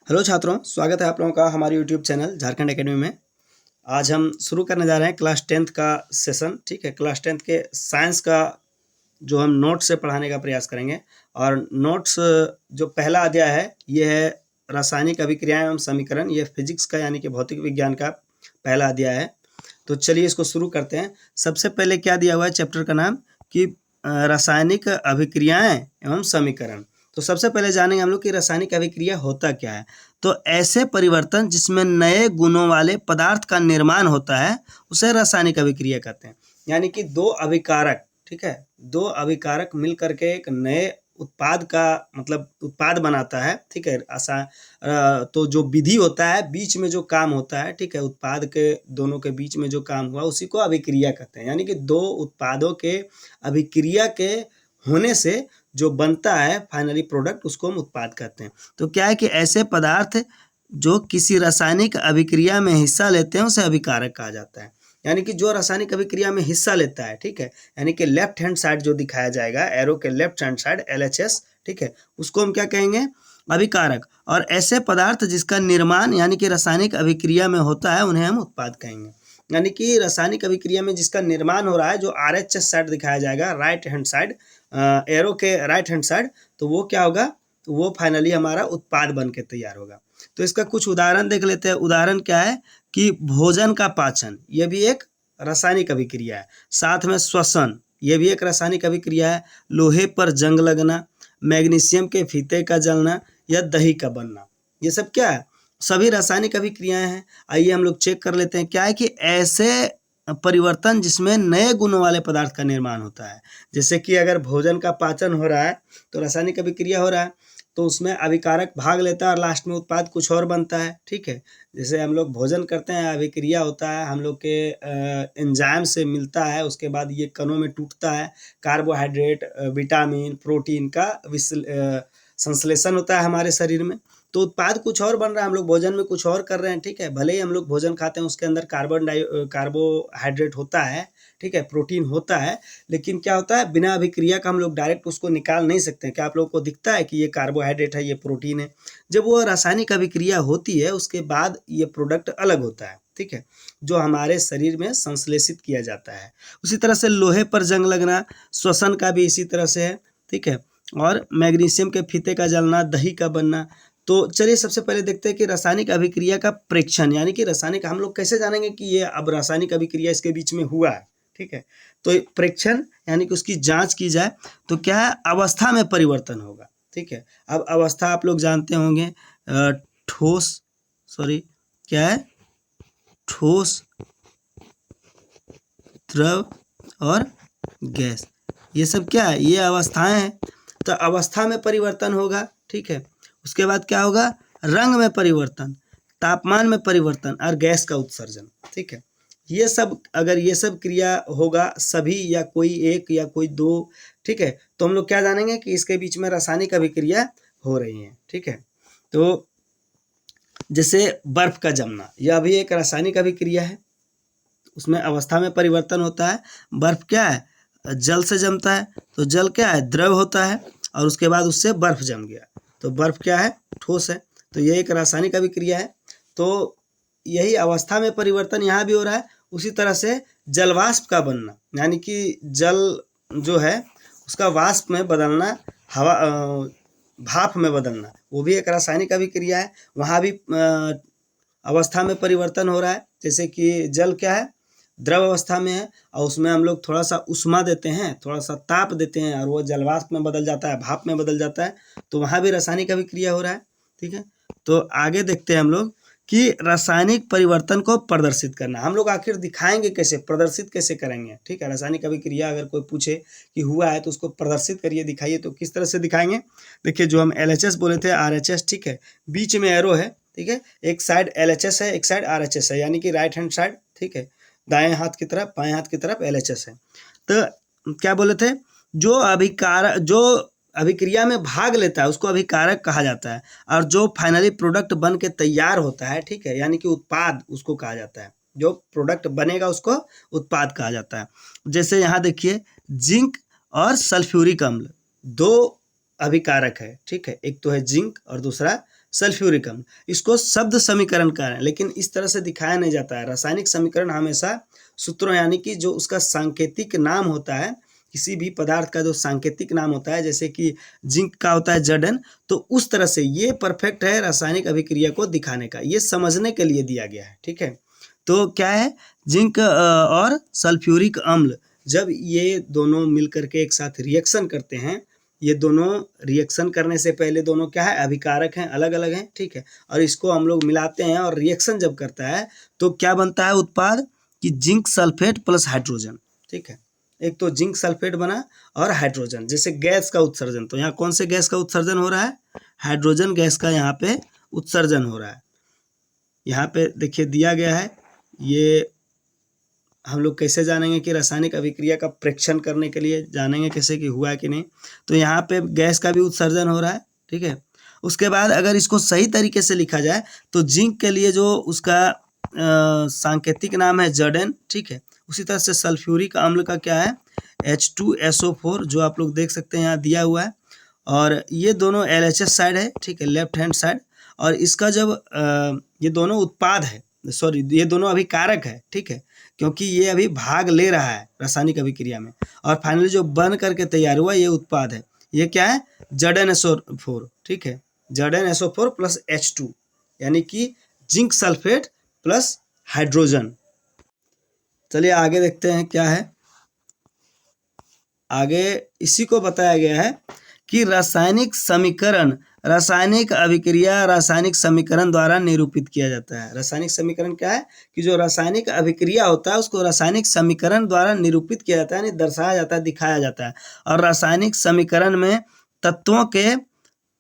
Hello छात्रों, स्वागत है आप लोगों का हमारे यूट्यूब चैनल झारखंड एकेडमी में। आज हम शुरू करने जा रहे हैं क्लास 10th का सेशन। ठीक है, क्लास 10th के साइंस का जो हम नोट्स से पढ़ाने का प्रयास करेंगे। और नोट्स जो पहला अध्याय है ये है रासायनिक अभिक्रियाएं एवं समीकरण। ये फिजिक्स का यानी कि भौतिक विज्ञान का पहला अध्याय है। तो चलिए इसको शुरू करते हैं। सबसे पहले क्या दिया हुआ है चैप्टर का नाम कि रासायनिक अभिक्रियाएं एवं समीकरण। तो सबसे पहले जानेंगे हम लोग कि रासायनिक अभिक्रिया होता क्या है। तो ऐसे परिवर्तन जिसमें नए गुणों वाले पदार्थ का निर्माण होता है उसे रासायनिक अभिक्रिया कहते हैं। यानी कि दो अभिकारक, ठीक है, दो अभिकारक मिल करके एक नए उत्पाद का मतलब उत्पाद बनाता है। ठीक है, तो जो विधि होता है, बीच में जो काम होता है, ठीक है, उत्पाद के दोनों के बीच में जो काम हुआ उसी को अभिक्रिया कहते हैं। यानी कि दो उत्पादों के अभिक्रिया के होने से जो बनता है फाइनली प्रोडक्ट, उसको हम उत्पाद कहते हैं। तो क्या है कि ऐसे पदार्थ जो किसी रासायनिक अभिक्रिया में हिस्सा लेते हैं उसे अभिकारक कहा जाता है। यानी कि जो रासायनिक अभिक्रिया में हिस्सा लेता है, ठीक है, यानी कि लेफ्ट हैंड साइड जो दिखाया जाएगा एरो के लेफ्ट हैंड साइड LHS, ठीक है, उसको हम क्या कहेंगे, अभिकारक। और ऐसे पदार्थ जिसका निर्माण यानी कि रासायनिक अभिक्रिया में होता है उन्हें हम उत्पाद कहेंगे। यानी कि रासायनिक अभिक्रिया में जिसका निर्माण हो रहा है, जो RHS साइड दिखाया जाएगा, राइट हैंड साइड, एरो के राइट हैंड साइड, तो वो क्या होगा, तो वो फाइनली हमारा उत्पाद बन के तैयार होगा। तो इसका कुछ उदाहरण देख लेते हैं। उदाहरण क्या है कि भोजन का पाचन, ये भी एक रासायनिक अभिक्रिया है। साथ में श्वसन, ये भी एक रासायनिक अभिक्रिया है। लोहे पर जंग लगना, मैग्नीशियम के फीते का जलना या दही का बनना, ये सब क्या है, सभी रासायनिक अभिक्रियाएं हैं। आइए हम लोग चेक कर लेते हैं। क्या है कि ऐसे परिवर्तन जिसमें नए गुणों वाले पदार्थ का निर्माण होता है। जैसे कि अगर भोजन का पाचन हो रहा है तो रासायनिक अभिक्रिया हो रहा है, तो उसमें अभिकारक भाग लेता है और लास्ट में उत्पाद कुछ और बनता है। ठीक है, जैसे हम लोग भोजन करते हैं, अभिक्रिया होता है, हम लोग के एंजाइम से मिलता है, उसके बाद ये कणों में टूटता है, कार्बोहाइड्रेट, विटामिन, प्रोटीन का संश्लेषण होता है हमारे शरीर में, तो उत्पाद कुछ और बन रहा है। हम लोग भोजन में कुछ और कर रहे हैं। ठीक है, भले ही हम लोग भोजन खाते हैं उसके अंदर कार्बोहाइड्रेट होता है, ठीक है, प्रोटीन होता है, लेकिन क्या होता है, बिना अभिक्रिया का हम लोग डायरेक्ट उसको निकाल नहीं सकते हैं। क्या आप लोगों को दिखता है कि ये कार्बोहाइड्रेट है, ये प्रोटीन है? जब वो रासायनिक अभिक्रिया होती है उसके बाद ये प्रोडक्ट अलग होता है, ठीक है, जो हमारे शरीर में संश्लेषित किया जाता है। उसी तरह से लोहे पर जंग लगना, श्वसन का भी इसी तरह से है, ठीक है, और मैग्नीशियम के फीते का जलना, दही का बनना। तो चलिए सबसे पहले देखते हैं कि रासायनिक अभिक्रिया का प्रेक्षण, यानी कि रासायनिक, हम लोग कैसे जानेंगे कि ये अब रासायनिक अभिक्रिया इसके बीच में हुआ है। ठीक है, तो प्रेक्षण यानी कि उसकी जांच की जाए तो क्या है, अवस्था में परिवर्तन होगा। ठीक है, अब अवस्था आप लोग जानते होंगे, ठोस, सॉरी क्या है, ठोस, द्रव और गैस, ये सब क्या है, ये अवस्थाएं हैं। तो अवस्था में परिवर्तन होगा, ठीक है, उसके बाद क्या होगा, रंग में परिवर्तन, तापमान में परिवर्तन और गैस का उत्सर्जन। ठीक है, ये सब, अगर ये सब क्रिया होगा सभी या कोई एक या कोई दो, ठीक है, तो हम लोग क्या जानेंगे कि इसके बीच में रासायनिक अभिक्रिया हो रही है। ठीक है, तो जैसे बर्फ का जमना, यह भी एक रासायनिक अभिक्रिया है, उसमें अवस्था में परिवर्तन होता है। बर्फ क्या है, जल से जमता है, तो जल क्या है, द्रव होता है, और उसके बाद उससे बर्फ जम गया, तो बर्फ क्या है, ठोस है। तो ये एक रासायनिक अभिक्रिया है। तो यही अवस्था में परिवर्तन यहाँ भी हो रहा है। उसी तरह से जलवाष्प का बनना, यानी कि जल जो है उसका वाष्प में बदलना, हवा भाप में बदलना, वो भी एक रासायनिक अभिक्रिया है। वहाँ भी अवस्था में परिवर्तन हो रहा है। जैसे कि जल क्या है, द्रव अवस्था में है, और उसमें हम लोग थोड़ा सा उष्मा देते हैं, थोड़ा सा ताप देते हैं, और वो जलवाष्प में बदल जाता है, भाप में बदल जाता है, तो वहाँ भी रासायनिक अभिक्रिया हो रहा है। ठीक है, तो आगे देखते हैं हम लोग कि रासायनिक परिवर्तन को प्रदर्शित करना, हम लोग आखिर दिखाएंगे कैसे, प्रदर्शित कैसे करेंगे। ठीक है, रासायनिक अभिक्रिया अगर कोई पूछे कि हुआ है तो उसको प्रदर्शित करिए, दिखाइए, तो किस तरह से दिखाएंगे। देखिए, जो हम LHS बोले थे, RHS, ठीक है, बीच में एरो है, ठीक है, एक साइड LHS है, एक साइड RHS है, यानी कि राइट हैंड साइड, ठीक है, दाएं हाथ की तरफ, बाएं हाथ की तरफ LHS है। तो क्या बोले थे, जो अभिक्रिया में भाग लेता है उसको अभिकारक कहा जाता है, और जो फाइनली प्रोडक्ट बन के तैयार होता है, ठीक है, यानी कि उत्पाद, उसको कहा जाता है। जो प्रोडक्ट बनेगा उसको उत्पाद कहा जाता है। जैसे यहाँ देखिए, जिंक और सल्फ्यूरिक अम्ल दो अभिकारक है, ठीक है, एक तो है जिंक और दूसरा सल्फ्यूरिक अम्ल। इसको शब्द समीकरण कहा है, लेकिन इस तरह से दिखाया नहीं जाता है। रासायनिक समीकरण हमेशा सूत्रों यानी कि जो उसका सांकेतिक नाम होता है, किसी भी पदार्थ का जो सांकेतिक नाम होता है, जैसे कि जिंक का होता है Zn, तो उस तरह से ये परफेक्ट है रासायनिक अभिक्रिया को दिखाने का, ये समझने के लिए दिया गया है। ठीक है, तो क्या है, जिंक और सल्फ्यूरिक अम्ल जब ये दोनों मिलकर के एक साथ रिएक्शन करते हैं, ये दोनों रिएक्शन करने से पहले दोनों क्या है, अभिकारक हैं, अलग अलग हैं। ठीक है, और इसको हम लोग मिलाते हैं और रिएक्शन जब करता है तो क्या बनता है उत्पाद, कि जिंक सल्फेट प्लस हाइड्रोजन। ठीक है, एक तो जिंक सल्फेट बना और हाइड्रोजन, जैसे गैस का उत्सर्जन, तो यहाँ कौन से गैस का उत्सर्जन हो रहा है, हाइड्रोजन गैस का यहाँ पे उत्सर्जन हो रहा है। यहाँ पे देखिए दिया गया है, ये हम लोग कैसे जानेंगे कि रासायनिक अभिक्रिया का प्रेक्षण करने के लिए जानेंगे कैसे कि हुआ है कि नहीं। तो यहाँ पे गैस का भी उत्सर्जन हो रहा है। ठीक है, उसके बाद अगर इसको सही तरीके से लिखा जाए तो जिंक के लिए जो उसका सांकेतिक नाम है Zn। ठीक है, उसी तरह से सल्फ्यूरिक अम्ल का क्या है, H2SO4, जो आप लोग देख सकते हैं यहाँ दिया हुआ है, और ये दोनों LHS साइड है। ठीक है, लेफ्ट हैंड साइड, और इसका जब ये दोनों उत्पाद है, सॉरी ये दोनों अभी कारक है। ठीक है, क्योंकि ये अभी भाग ले रहा है रासायनिक अभिक्रिया में, और फाइनली जो बन करके तैयार हुआ ये उत्पाद है, ये क्या है, ZnSO4। ठीक है, ZnSO4 प्लस H2, यानी कि जिंक सल्फेट प्लस हाइड्रोजन। चलिए आगे देखते हैं क्या है। आगे इसी को बताया गया है कि रासायनिक समीकरण, रासायनिक अभिक्रिया रासायनिक समीकरण द्वारा निरूपित किया जाता है। रासायनिक समीकरण क्या है, कि जो रासायनिक अभिक्रिया होता है उसको रासायनिक समीकरण द्वारा निरूपित किया जाता है, यानी दर्शाया जाता है, दिखाया जाता है। और रासायनिक समीकरण में तत्वों के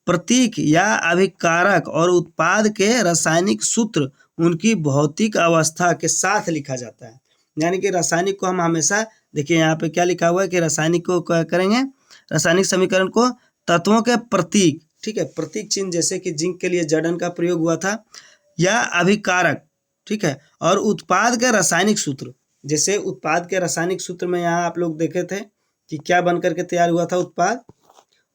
प्रतीक या अभिकारक और उत्पाद के रासायनिक सूत्र उनकी भौतिक अवस्था के साथ लिखा जाता है। यानी कि रासायनिक को हम हमेशा, देखिए यहाँ पे क्या लिखा हुआ है कि रासायनिक को क्या करेंगे, रासायनिक समीकरण को तत्वों के प्रतीक, ठीक है, प्रतीक चिन्ह, जैसे कि जिंक के लिए Zn का प्रयोग हुआ था, या अभिकारक, ठीक है, और उत्पाद के रासायनिक सूत्र, जैसे उत्पाद के रासायनिक सूत्र में यहाँ आप लोग देखे थे कि क्या बन करके तैयार हुआ था,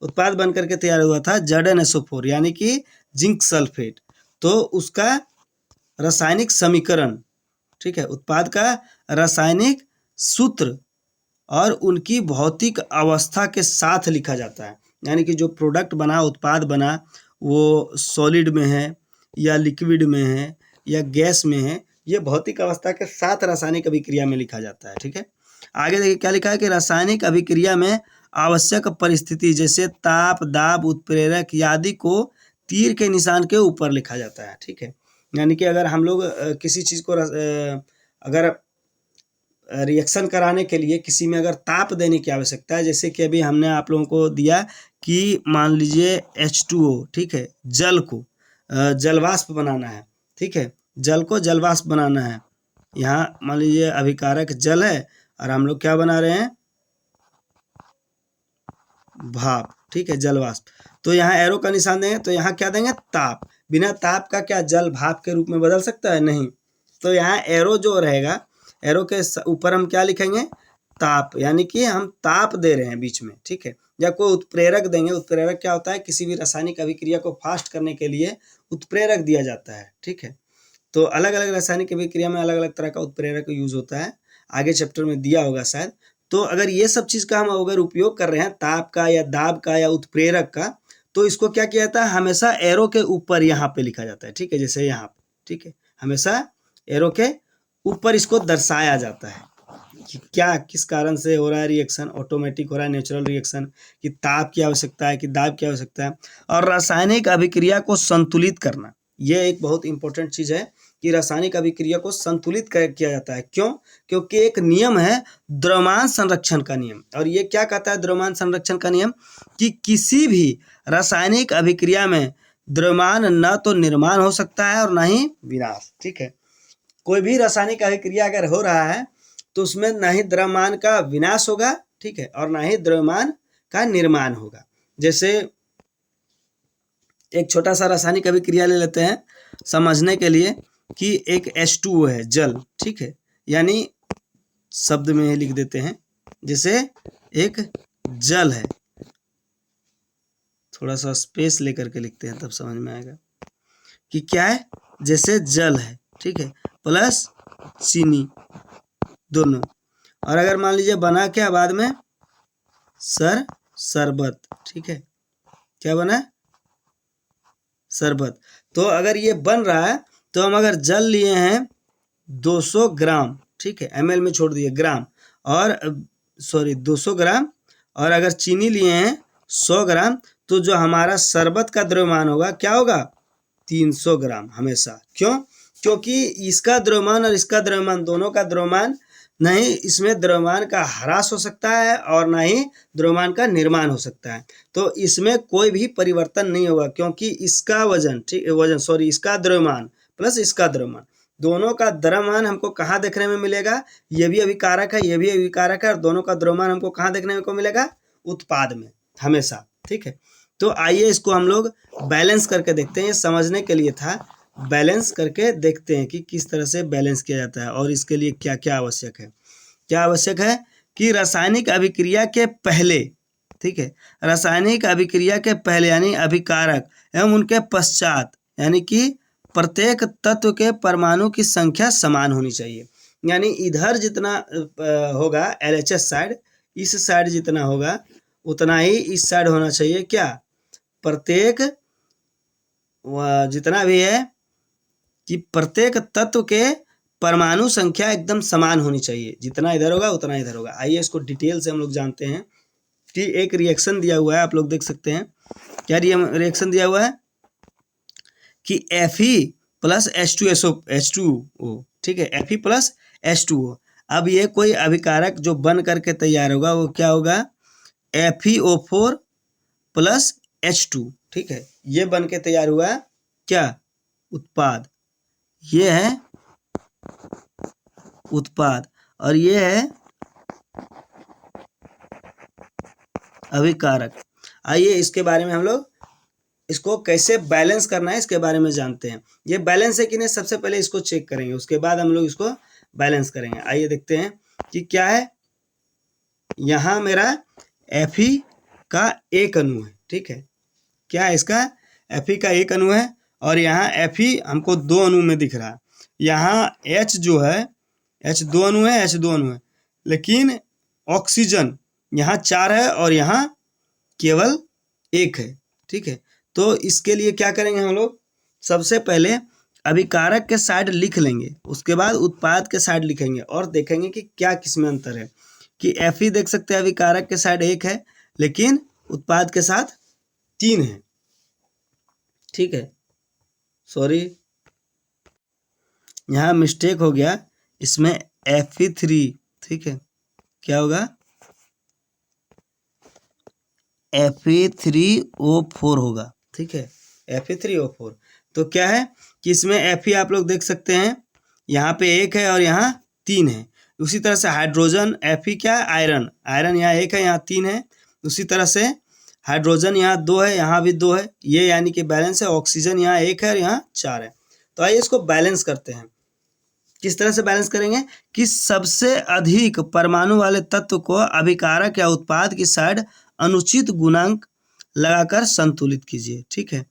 उत्पाद बन करके तैयार हुआ था ZnSO4, यानी कि जिंक सल्फेट। तो उसका रासायनिक समीकरण, ठीक है, उत्पाद का रासायनिक सूत्र और उनकी भौतिक अवस्था के साथ लिखा जाता है। यानी कि जो प्रोडक्ट बना, उत्पाद बना, वो सॉलिड में है या लिक्विड में है या गैस में है, ये भौतिक अवस्था के साथ रासायनिक अभिक्रिया में लिखा जाता है। ठीक है, आगे देखिए क्या लिखा है कि रासायनिक अभिक्रिया में आवश्यक परिस्थिति जैसे ताप, दाब, उत्प्रेरक आदि को तीर के निशान के ऊपर लिखा जाता है। ठीक है, यानी कि अगर हम लोग किसी चीज़ को अगर रिएक्शन कराने के लिए किसी में अगर ताप देने की आवश्यकता है, जैसे कि अभी हमने आप लोगों को दिया कि मान लीजिए H2O, ठीक है, जल को जलवाष्प बनाना है। ठीक है, जल को जलवाष्प बनाना है। यहाँ मान लीजिए अभिकारक जल है और हम लोग क्या बना रहे हैं, भाप। ठीक है, जलवाष्प। तो यहाँ एरो का निशान देंगे तो यहाँ क्या देंगे, ताप। बिना ताप का क्या जल भाप के रूप में बदल सकता है, नहीं। तो यहाँ एरो जो रहेगा, एरो के ऊपर हम क्या लिखेंगे, ताप, यानी कि हम ताप दे रहे हैं बीच में। ठीक है, या कोई उत्प्रेरक देंगे। उत्प्रेरक क्या होता है, किसी भी रासायनिक अभिक्रिया को फास्ट करने के लिए उत्प्रेरक दिया जाता है। ठीक है, तो अलग अलग रासायनिक अभिक्रिया में अलग अलग तरह का उत्प्रेरक यूज होता है, आगे चैप्टर में दिया होगा शायद। तो अगर ये सब चीज़ का हम अगर उपयोग कर रहे हैं, ताप का या दाब का या उत्प्रेरक का, तो इसको क्या किया जाता है, हमेशा एरो के ऊपर यहाँ पे लिखा जाता है। ठीक है, जैसे यहाँ पे, ठीक है, हमेशा एरो के ऊपर इसको दर्शाया जाता है कि क्या किस कारण से हो रहा है रिएक्शन, ऑटोमेटिक हो रहा है, नेचुरल रिएक्शन, कि ताप की आवश्यकता है कि दाब की आवश्यकता है। और रासायनिक अभिक्रिया को संतुलित करना, यह एक बहुत इंपॉर्टेंट चीज़ है कि रासायनिक अभिक्रिया को संतुलित किया जाता है। क्यों? क्योंकि एक नियम है द्रव्यमान संरक्षण का नियम, और ये क्या कहता है द्रव्यमान संरक्षण का नियम, कि किसी भी रासायनिक अभिक्रिया में द्रव्यमान न तो निर्माण हो सकता है और न ही विनाश। ठीक है, कोई भी रासायनिक अभिक्रिया अगर हो रहा है तो उसमें ना ही द्रव्यमान का विनाश होगा, ठीक है, और ना ही द्रव्यमान का निर्माण होगा। जैसे एक छोटा सा रासायनिक अभिक्रिया ले लेते हैं समझने के लिए, कि एक H2O है, जल। ठीक है, यानी शब्द में ही लिख देते हैं, जैसे एक जल है, थोड़ा सा स्पेस लेकर के लिखते हैं तब समझ में आएगा। कि क्या है, जैसे जल है, ठीक है, प्लस चीनी दोनों। और अगर मान लीजिए बना क्या बाद में, शरबत, ठीक है, क्या बना, शरबत। तो अगर ये बन रहा है तो हम अगर जल लिए हैं 200 ग्राम, ठीक है, ml में छोड़ दिए ग्राम, और सॉरी 200 ग्राम, और अगर चीनी लिए हैं 100 ग्राम, तो जो हमारा शरबत का द्रव्यमान होगा क्या होगा, 300 ग्राम हमेशा। क्यों? क्योंकि इसका द्रव्यमान और इसका द्रव्यमान, दोनों का द्रव्यमान, नहीं इसमें द्रव्यमान का ह्रास हो सकता है और ना ही द्रव्यमान का निर्माण हो सकता है। तो इसमें कोई भी परिवर्तन नहीं होगा, क्योंकि इसका वजन, ठीक वजन सॉरी इसका द्रव्यमान प्लस इसका द्रव्यमान, दोनों का द्रव्यमान हमको कहाँ देखने में मिलेगा, ये भी अभिकारक है, ये भी अभिकारक है, और दोनों का द्रव्यमान हमको कहाँ देखने को मिलेगा, उत्पाद में हमेशा, ठीक है। तो आइए इसको हम लोग बैलेंस करके देखते हैं, ये समझने के लिए था, बैलेंस करके देखते हैं कि किस तरह से बैलेंस किया जाता है और इसके लिए क्या क्या आवश्यक है। क्या आवश्यक है कि रासायनिक अभिक्रिया के पहले, ठीक है, रासायनिक अभिक्रिया के पहले यानी अभिकारक एवं उनके पश्चात, यानी कि प्रत्येक तत्व के परमाणु की संख्या समान होनी चाहिए। यानी इधर जितना होगा LHS साइड, इस साइड जितना होगा उतना ही इस साइड होना चाहिए। क्या? प्रत्येक जितना भी है कि प्रत्येक तत्व के परमाणु संख्या एकदम समान होनी चाहिए, जितना इधर होगा उतना इधर होगा। आइए इसको डिटेल से हम लोग जानते हैं कि एक रिएक्शन दिया हुआ है, आप लोग देख सकते हैं। क्या रिएक्शन दिया हुआ है कि Fe प्लस H2O, ठीक है, Fe प्लस H2O। अब ये कोई अभिकारक जो बन करके तैयार होगा वो क्या होगा, FeO4 प्लस H2, ठीक है, ये बन के तैयार हुआ क्या, उत्पाद। ये है उत्पाद और ये है अभिकारक। आइए इसके बारे में हम लोग इसको कैसे बैलेंस करना है इसके बारे में जानते हैं। ये बैलेंस है कि नहीं, सबसे पहले इसको चेक करेंगे, उसके बाद हम लोग इसको बैलेंस करेंगे। आइए देखते हैं कि क्या है। यहाँ मेरा Fe का एक अणु है, ठीक है, क्या है इसका, Fe का एक अणु है, और यहाँ Fe हमको दो अणु में दिख रहा है। यहाँ H जो है, H दो अणु है, H दो अणु है, लेकिन ऑक्सीजन यहाँ 4 है और यहाँ केवल 1 है, ठीक है। तो इसके लिए क्या करेंगे हम लोग, सबसे पहले अभिकारक के साइड लिख लेंगे, उसके बाद उत्पाद के साइड लिखेंगे और देखेंगे कि क्या किसमें अंतर है। कि Fe देख सकते हैं अभिकारक के साइड 1 है लेकिन उत्पाद के साथ 3 है, ठीक है, सॉरी यहाँ मिस्टेक हो गया, इसमें Fe3, ठीक है, क्या होगा, Fe3O4 होगा, ठीक है, Fe3O4। तो क्या है कि इसमें Fe आप लोग देख सकते हैं, यहाँ पे 1 है और यहाँ 3 है। उसी तरह से हाइड्रोजन Fe क्या है, आयरन, आयरन यहाँ 1 है यहाँ 3 है। उसी तरह से हाइड्रोजन यहाँ 2 है यहाँ भी 2 है, ये यानी कि बैलेंस है। ऑक्सीजन यहाँ 1 है और यहाँ 4 है। तो आइए इसको बैलेंस करते हैं। किस तरह से बैलेंस करेंगे कि सबसे अधिक परमाणु वाले तत्व को अभिकारक या उत्पाद की साइड अनुचित गुणांक लगाकर संतुलित कीजिए, ठीक है।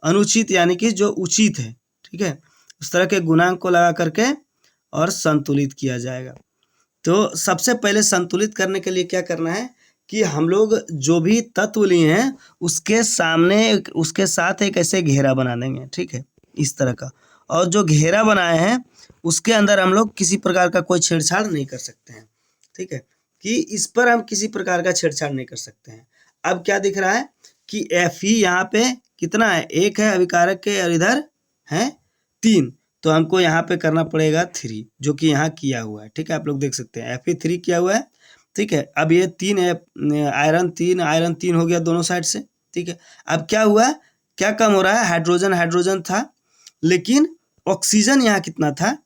अनुचित यानी कि जो उचित है, ठीक है, उस तरह के गुणांक को लगा करके और संतुलित किया जाएगा। तो सबसे पहले संतुलित करने के लिए क्या करना है कि हम लोग जो भी तत्व लिए हैं उसके सामने उसके साथ एक ऐसे घेरा बना देंगे, ठीक है, इस तरह का। और जो घेरा बनाए हैं उसके अंदर हम लोग किसी प्रकार का कोई छेड़छाड़ नहीं कर सकते हैं, ठीक है, कि इस पर हम किसी प्रकार का छेड़छाड़ नहीं कर सकते हैं। अब क्या दिख रहा है कि Fe यहाँ पे कितना है, 1 है अभिकारक के और इधर है 3, तो हमको यहाँ पे करना पड़ेगा 3, जो कि यहाँ किया हुआ है, ठीक है, आप लोग देख सकते हैं Fe3 किया हुआ है, ठीक है। अब ये 3 है, आयरन 3 हो गया दोनों साइड से, ठीक है। अब क्या हुआ, क्या कम हो रहा है, हाइड्रोजन था, लेकिन ऑक्सीजन यहाँ कितना था,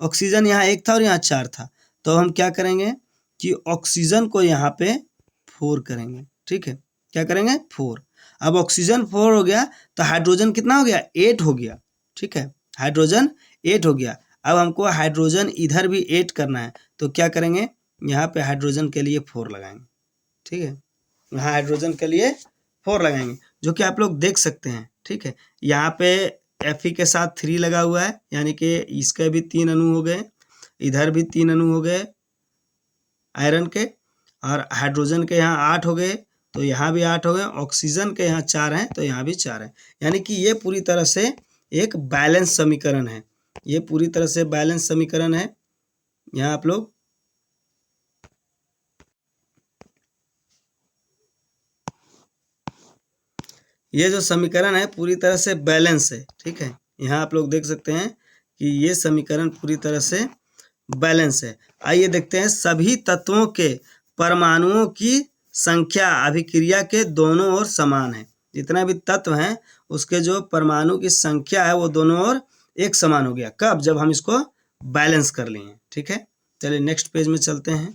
ऑक्सीजन यहाँ 1 था और यहाँ 4 था। तो हम क्या करेंगे कि ऑक्सीजन को यहाँ पे 4 करेंगे, ठीक है, क्या करेंगे 4। अब ऑक्सीजन 4 हो गया तो हाइड्रोजन कितना हो गया, 8 हो गया, ठीक है, हाइड्रोजन 8 हो गया। अब हमको हाइड्रोजन इधर भी 8 करना है, तो क्या करेंगे, यहाँ पे हाइड्रोजन के लिए 4 लगाएंगे, ठीक है, यहाँ हाइड्रोजन के लिए 4 लगाएंगे, जो कि आप लोग देख सकते हैं, ठीक है। यहाँ पे Fe के साथ 3 लगा हुआ है, यानी कि इसके भी 3 अणु हो गए, इधर भी 3 अणु हो गए आयरन के, और हाइड्रोजन के यहाँ 8 हो गए, तो यहाँ भी 8 हो गए, ऑक्सीजन के यहाँ 4 हैं तो यहाँ भी 4 हैं। यानी कि ये पूरी तरह से एक बैलेंस समीकरण है, ये पूरी तरह से बैलेंस समीकरण है। यहाँ आप लोग ये जो समीकरण है पूरी तरह से बैलेंस है, ठीक है। यहाँ आप लोग देख सकते हैं कि ये समीकरण पूरी तरह से बैलेंस है। आइए देखते हैं, सभी तत्वों के परमाणुओं की संख्या अभिक्रिया के दोनों ओर समान है। जितना भी तत्व हैं उसके जो परमाणु की संख्या है वो दोनों ओर एक समान हो गया। कब? जब हम इसको बैलेंस कर लिए, ठीक है। चलिए नेक्स्ट पेज में चलते हैं।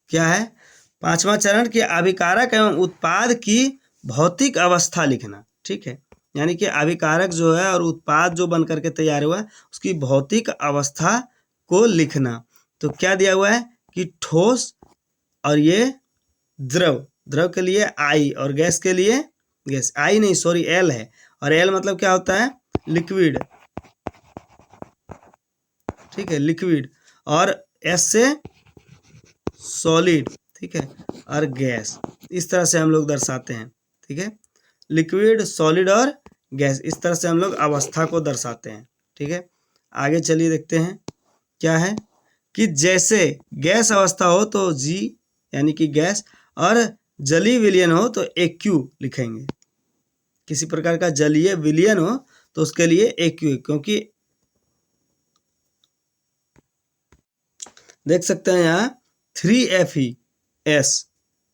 क्या है? 5वां चरण के अभिकारक एवं उत्पाद की भौतिक अवस्था लिखना, ठीक है। यानी कि अभिकारक जो है और उत्पाद जो बन करके तैयार हुआ उसकी भौतिक अवस्था को लिखना। तो क्या दिया हुआ है कि ठोस, और ये द्रव, द्रव के लिए आई और गैस के लिए गैस, आई नहीं सॉरी एल है, और एल मतलब क्या होता है? लिक्विड, ठीक है, लिक्विड, और एस से सॉलिड, ठीक है, और गैस। इस तरह से हम लोग दर्शाते हैं, ठीक है, लिक्विड, सॉलिड और गैस, इस तरह से हम लोग अवस्था को दर्शाते हैं, ठीक है। आगे चलिए देखते हैं क्या है कि जैसे गैस अवस्था हो तो जी यानी कि गैस, और जलीय विलयन हो तो एक्यू लिखेंगे। किसी प्रकार का जलीय विलयन हो तो उसके लिए एक्यू, क्योंकि देख सकते हैं यहाँ 3FeS,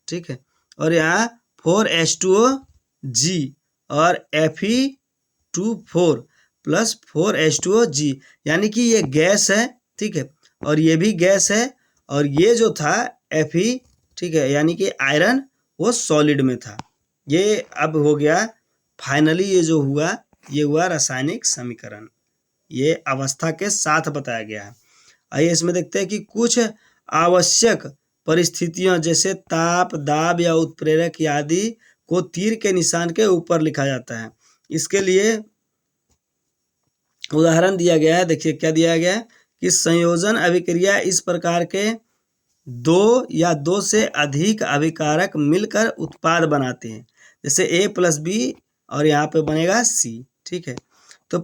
ठीक है, और यहाँ 4H2OG और Fe2 प्लस 4H2OG, यानी कि ये गैस है, ठीक है, और ये भी गैस है, और ये जो था Fe, ठीक है, यानी कि आयरन, वो सॉलिड में था। ये अब हो गया फाइनली, ये जो हुआ ये हुआ रासायनिक समीकरण, ये अवस्था के साथ बताया गया है। आइए इसमें देखते हैं कि कुछ आवश्यक परिस्थितियां जैसे ताप, दाब या उत्प्रेरक आदि को तीर के निशान के ऊपर लिखा जाता है। इसके लिए उदाहरण दिया गया है। देखिए क्या दिया गया है कि संयोजन अभिक्रिया इस प्रकार के 2 या 2 से अधिक अभिकारक मिलकर उत्पाद बनाते हैं, जैसे A+B और यहाँ पे बनेगा C, ठीक है। तो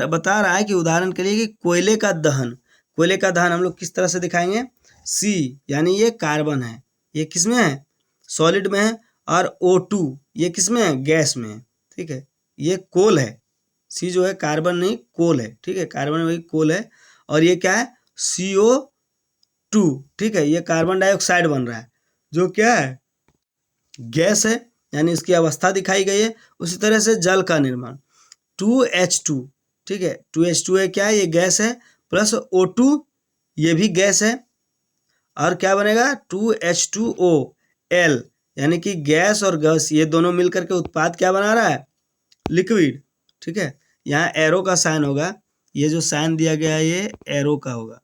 बता रहा है कि उदाहरण के लिए कि कोयले का दहन, कोयले का दहन हम लोग किस तरह से दिखाएंगे? C यानी ये कार्बन है, ये किस में है? सॉलिड में है, और O2 ये किस में है? गैस में है, ठीक है। ये कोल है, C जो है कार्बन नहीं कोल है, ठीक है, कार्बन वही कोल है, और ये क्या है? CO2, ठीक है, ये कार्बन डाइऑक्साइड बन रहा है जो क्या है? गैस है, यानी इसकी अवस्था दिखाई गई है। उसी तरह से जल का निर्माण 2H2, ठीक है, 2H2 है क्या है? ये गैस है, प्लस O2 ये भी गैस है, और क्या बनेगा? 2H2OL, यानी कि गैस और गैस ये दोनों मिलकर के उत्पाद क्या बना रहा है? लिक्विड, ठीक है। यहाँ एरो का साइन होगा, ये जो साइन दिया गया है ये एरो का होगा।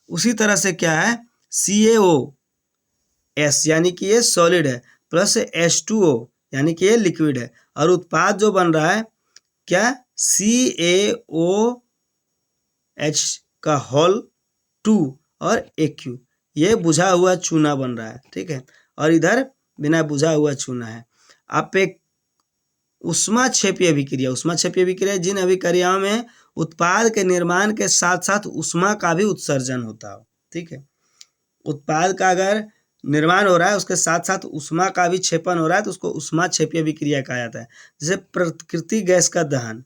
उसी तरह से क्या है? CaOS यानी कि ये सॉलिड है, प्लस H2O यानी कि ये लिक्विड है, और उत्पाद जो बन रहा है क्या? CaOH का होल 2 और AQ, ये बुझा हुआ चूना बन रहा है, ठीक है, और इधर बिना बुझा हुआ चूना है। आप एक ऊष्माक्षेपी अभिक्रिया, ऊष्माक्षेपी अभिक्रिया जिन अभिक्रियाओं में उत्पाद के निर्माण के साथ साथ ऊष्मा का भी उत्सर्जन होता हो, ठीक है। उत्पाद का अगर निर्माण हो रहा है उसके साथ साथ ऊष्मा का भी क्षेपण हो रहा है तो उसको ऊष्माक्षेपी अभिक्रिया कहा जाता है। जैसे प्राकृतिक गैस का दहन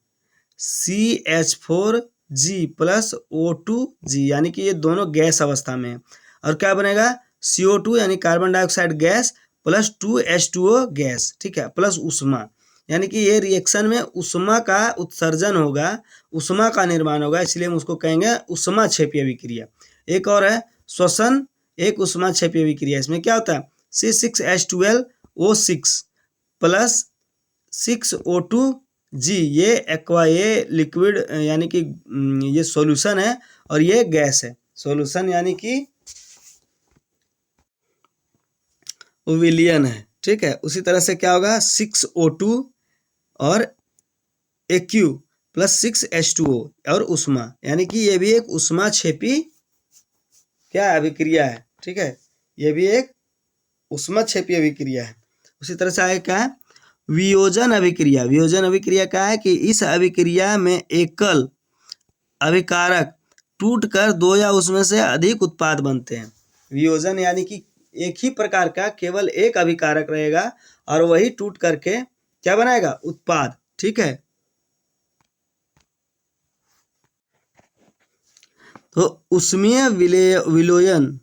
CH4G प्लस O2G, यानी कि ये दोनों गैस अवस्था में है, और क्या बनेगा? CO2 यानी carbon dioxide gas plus 2H2O gas, ठीक है, प्लस ऊष्मा, यानी कि ये रिएक्शन में ऊष्मा का उत्सर्जन होगा, ऊष्मा का निर्माण होगा, इसलिए हम उसको कहेंगे ऊष्माक्षेपी अभिक्रिया। एक और है श्वसन एक ऊष्माक्षेपी अभिक्रिया, इसमें क्या होता है? C6H12O6 प्लस 6O2G, ये एक्वा, ये लिक्विड यानी कि ये सॉल्यूशन है, और ये गैस है, सॉल्यूशन यानी कि विलयन है, ठीक है। उसी तरह से क्या होगा? 6O2 और AQ प्लस 6H2O और उष्मा, यानी कि ये भी एक उष्मा क्षेपी क्या अभिक्रिया है, ठीक है, ये भी एक उष्मा क्षेपी अभिक्रिया है। उसी तरह से आगे क्या है, वियोजन अभिक्रिया। वियोजन अभिक्रिया क्या है कि इस अभिक्रिया में एकल अभिकारक टूटकर दो या उसमें से अधिक उत्पाद बनते हैं। वियोजन यानी कि एक ही प्रकार का केवल एक अभिकारक रहेगा और वही टूट करके क्या बनाएगा, उत्पाद, ठीक है। तो उष्मीय विलोयन,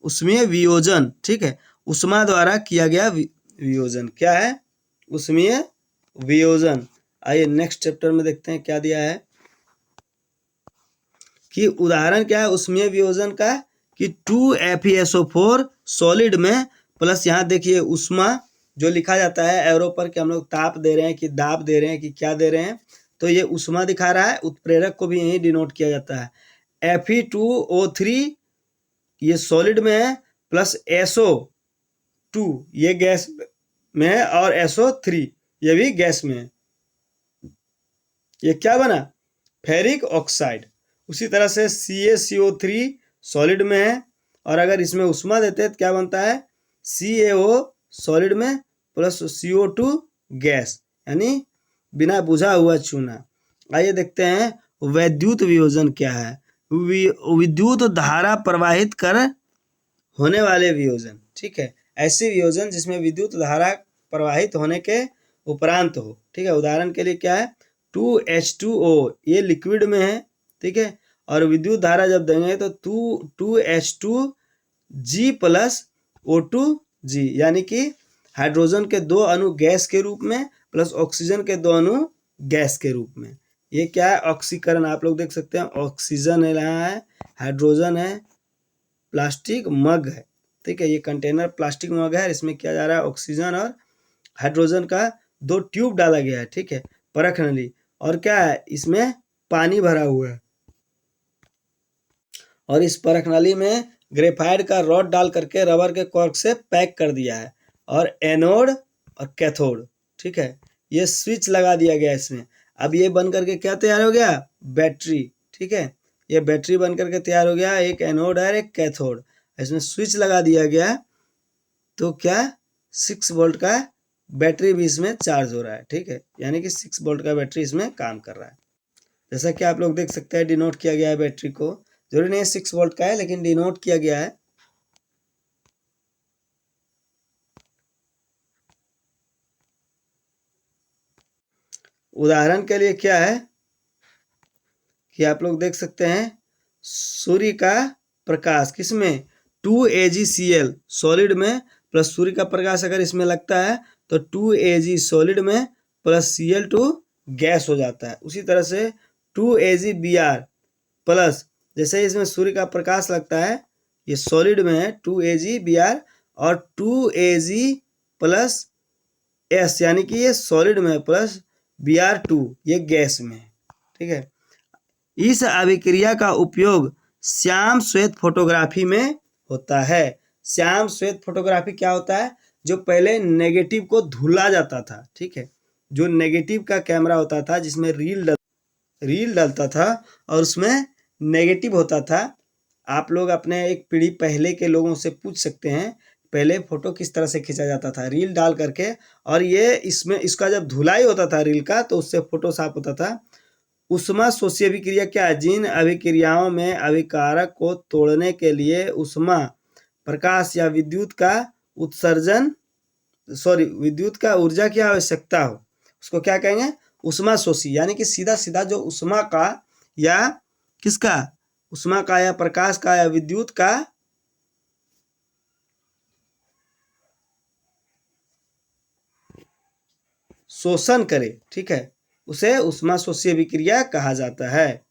उष्मीय वियोजन, ठीक है, उष्मा द्वारा किया गया वियोजन क्या है, उष्मीय वियोजन। आइए नेक्स्ट चैप्टर में देखते हैं क्या दिया है कि उदाहरण क्या है उष्मीय वियोजन का, कि 2FeSO4 सॉलिड में प्लस, यहाँ देखिए उष्मा जो लिखा जाता है एरो पर कि हम लोग ताप दे रहे हैं कि दाब दे रहे हैं कि क्या दे रहे हैं, तो ये उष्मा दिखा रहा है, उत्प्रेरक को भी यही डिनोट किया जाता है। Fe2O3 ये सॉलिड में है, प्लस SO2 ये गैस में है और SO3 ये भी गैस में है, ये क्या बना, फेरिक ऑक्साइड। उसी तरह से CaCO3 सॉलिड में है और अगर इसमें उष्मा देते हैं तो क्या बनता है, CaO सॉलिड में प्लस CO2 गैस, यानी बिना बुझा हुआ चूना। आइए देखते हैं वैद्युत वियोजन क्या है। विद्युत धारा प्रवाहित कर होने वाले वियोजन, ठीक है, ऐसे वियोजन जिसमें विद्युत धारा प्रवाहित होने के उपरांत हो, ठीक है। उदाहरण के लिए क्या है, 2H2O ये लिक्विड में है, ठीक है, और विद्युत धारा जब देंगे तो 2H2G प्लस O2G, यानी कि हाइड्रोजन के दो अणु गैस के रूप में प्लस ऑक्सीजन के दो अणु गैस के रूप में। ये क्या है, ऑक्सीकरण, आप लोग देख सकते हैं, ऑक्सीजन है, यहाँ है, हाइड्रोजन है, प्लास्टिक मग है, ठीक है, ये कंटेनर प्लास्टिक मग है, इसमें किया जा रहा है ऑक्सीजन और हाइड्रोजन का दो ट्यूब डाला गया है, ठीक है, परख नली, और क्या है इसमें पानी भरा हुआ है और इस परख नली में ग्रेफाइट का रॉड डाल करके रबर के कॉर्क से पैक कर दिया है, और एनोड और कैथोड, ठीक है, ये स्विच लगा दिया गया इसमें। अब ये बन करके क्या तैयार हो गया, बैटरी, ठीक है, ये बैटरी बन करके तैयार हो गया, एक एनोड है एक कैथोड, इसमें स्विच लगा दिया गया, तो क्या 6 वोल्ट का बैटरी भी इसमें चार्ज हो रहा है, ठीक है, यानी कि 6 वोल्ट का बैटरी इसमें काम कर रहा है। जैसा कि आप लोग देख सकते हैं डिनोट किया गया है बैटरी को, जरूरी नहीं है 6 वोल्ट का है लेकिन डिनोट किया गया है। उदाहरण के लिए क्या है कि आप लोग देख सकते हैं सूर्य का प्रकाश किसमें, 2AgCl सॉलिड में प्लस सूर्य का प्रकाश अगर इसमें लगता है तो 2Ag सॉलिड में प्लस Cl2 गैस हो जाता है। उसी तरह से 2AgBr प्लस, जैसे इसमें सूर्य का प्रकाश लगता है, ये सॉलिड में है 2AgBr और 2Ag प्लस S, यानी कि ये सॉलिड में है, प्लस Br2 ये गैस में है, ठीक है। इस अभिक्रिया का उपयोग श्याम श्वेत फोटोग्राफी में होता है। श्याम श्वेत फोटोग्राफी क्या होता है, जो पहले नेगेटिव को धुला जाता था, ठीक है, जो नेगेटिव का कैमरा होता था जिसमें रील डलता था और उसमें नेगेटिव होता था। आप लोग अपने एक पीढ़ी पहले के लोगों से पूछ सकते हैं पहले फोटो किस तरह से खींचा जाता था, रील डाल करके, और ये इसमें इसका जब धुलाई होता था रील का तो उससे फोटो साफ होता था। उष्मा शोषी अभिक्रिया क्या है, जिन अभिक्रियाओं में अभिकारक को तोड़ने के लिए उष्मा, प्रकाश या विद्युत का उत्सर्जन, विद्युत का ऊर्जा की आवश्यकता हो, उसको क्या कहेंगे, उष्मा शोषी, यानी कि सीधा सीधा जो उष्मा का या किसका, उष्मा का या प्रकाश का या विद्युत का शोषण करे, ठीक है, उसे उष्मा शोषी अभिक्रिया कहा जाता है।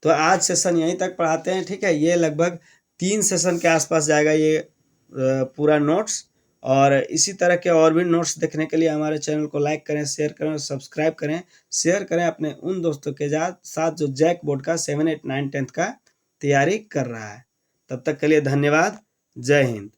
तो आज सेशन यहीं तक पढ़ाते हैं, ठीक है, ये लगभग 3 सेशन के आसपास जाएगा ये पूरा नोट्स, और इसी तरह के और भी नोट्स देखने के लिए हमारे चैनल को लाइक करें, शेयर करें और सब्सक्राइब करें। शेयर करें अपने उन दोस्तों के साथ जो जैक बोर्ड का 7, 8, 9, 10 का तैयारी कर रहा है। तब तक के लिए धन्यवाद। जय हिंद।